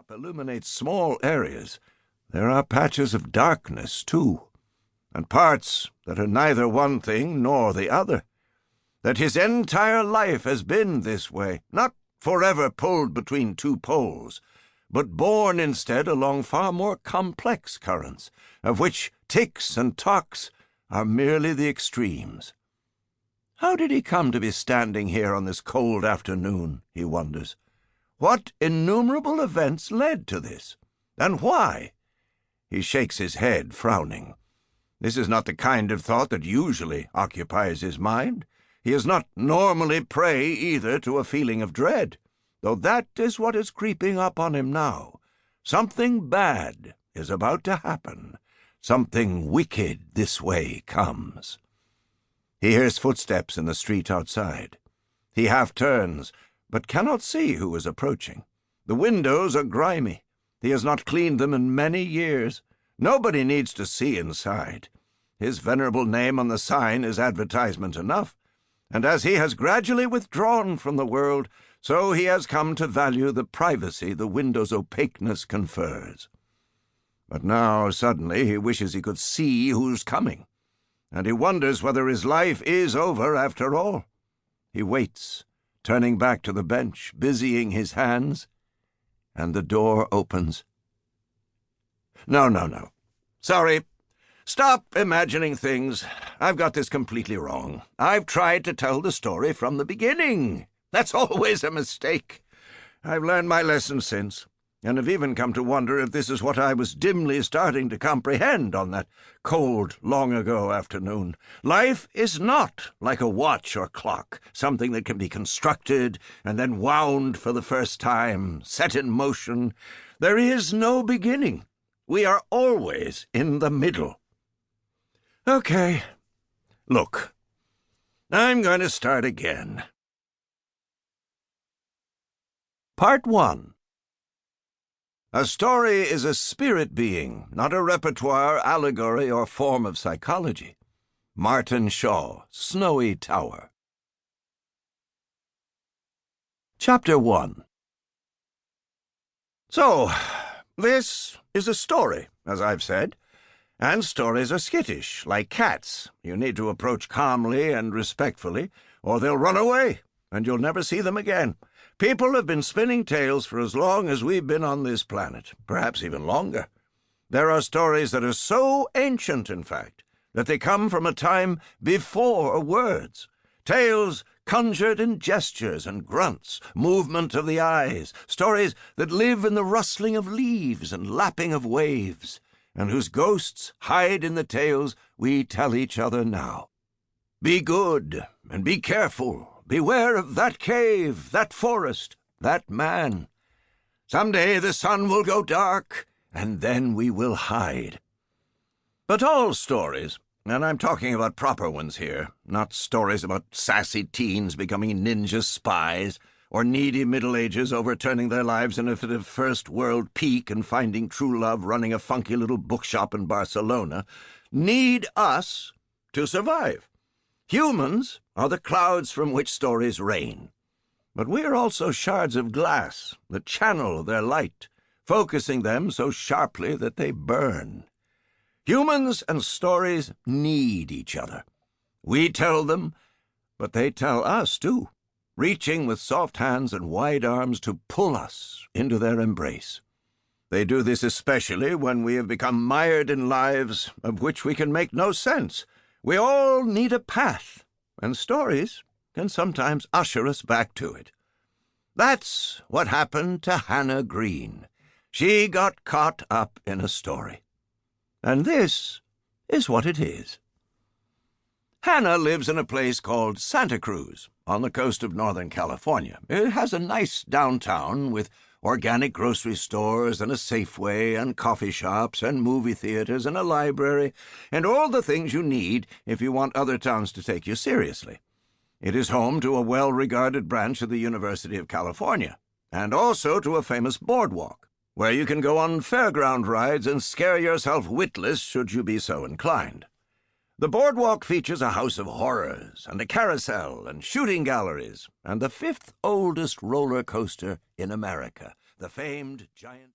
illuminates small areas, there are patches of darkness, too, and parts that are neither one thing nor the other. That his entire life has been this way, not forever pulled between two poles, but borne instead along far more complex currents, of which ticks and tocks are merely the extremes. How did he come to be standing here on this cold afternoon, he wonders? What innumerable events led to this? And why? He shakes his head, frowning. This is not the kind of thought that usually occupies his mind. He is not normally prey either to a feeling of dread, though that is what is creeping up on him now. Something bad is about to happen. Something wicked this way comes. He hears footsteps in the street outside. He half turns, but cannot see who is approaching. The windows are grimy. He has not cleaned them in many years. Nobody needs to see inside. His venerable name on the sign is advertisement enough, and as he has gradually withdrawn from the world, so he has come to value the privacy the window's opaqueness confers. But now, suddenly, he wishes he could see who's coming, and he wonders whether his life is over after all. He waits, turning back to the bench, busying his hands, and the door opens. No. Sorry. Stop imagining things. I've got this completely wrong. I've tried to tell the story from the beginning. That's always a mistake. I've learned my lesson since, and have even come to wonder if this is what I was dimly starting to comprehend on that cold, long-ago afternoon. Life is not like a watch or clock, something that can be constructed and then wound for the first time, set in motion. There is no beginning. We are always in the middle. Okay. Look, I'm going to start again. Part 1. A story is a spirit being, not a repertoire, allegory, or form of psychology. Martin Shaw, Snowy Tower. Chapter 1. So, this is a story, as I've said, and stories are skittish, like cats. You need to approach calmly and respectfully, or they'll run away, and you'll never see them again. People have been spinning tales for as long as we've been on this planet, perhaps even longer. There are stories that are so ancient, in fact, that they come from a time before words. Tales conjured in gestures and grunts, movement of the eyes, stories that live in the rustling of leaves and lapping of waves, and whose ghosts hide in the tales we tell each other now. Be good and be careful. Beware of that cave, that forest, that man. Someday the sun will go dark, and then we will hide. But all stories, and I'm talking about proper ones here, not stories about sassy teens becoming ninja spies, or needy Middle Ages overturning their lives in a fit of first-world pique and finding true love running a funky little bookshop in Barcelona, need us to survive. Humans are the clouds from which stories rain, but we are also shards of glass that channel their light, focusing them so sharply that they burn. Humans and stories need each other. We tell them, but they tell us too, reaching with soft hands and wide arms to pull us into their embrace. They do this especially when we have become mired in lives of which we can make no sense. We all need a path, and stories can sometimes usher us back to it. That's what happened to Hannah Green. She got caught up in a story. And this is what it is. Hannah lives in a place called Santa Cruz, on the coast of Northern California. It has a nice downtown with organic grocery stores and a Safeway and coffee shops and movie theaters and a library and all the things you need if you want other towns to take you seriously. It is home to a well-regarded branch of the University of California and also to a famous boardwalk where you can go on fairground rides and scare yourself witless should you be so inclined. The boardwalk features a house of horrors and a carousel and shooting galleries and the fifth oldest roller coaster in America, the famed giant...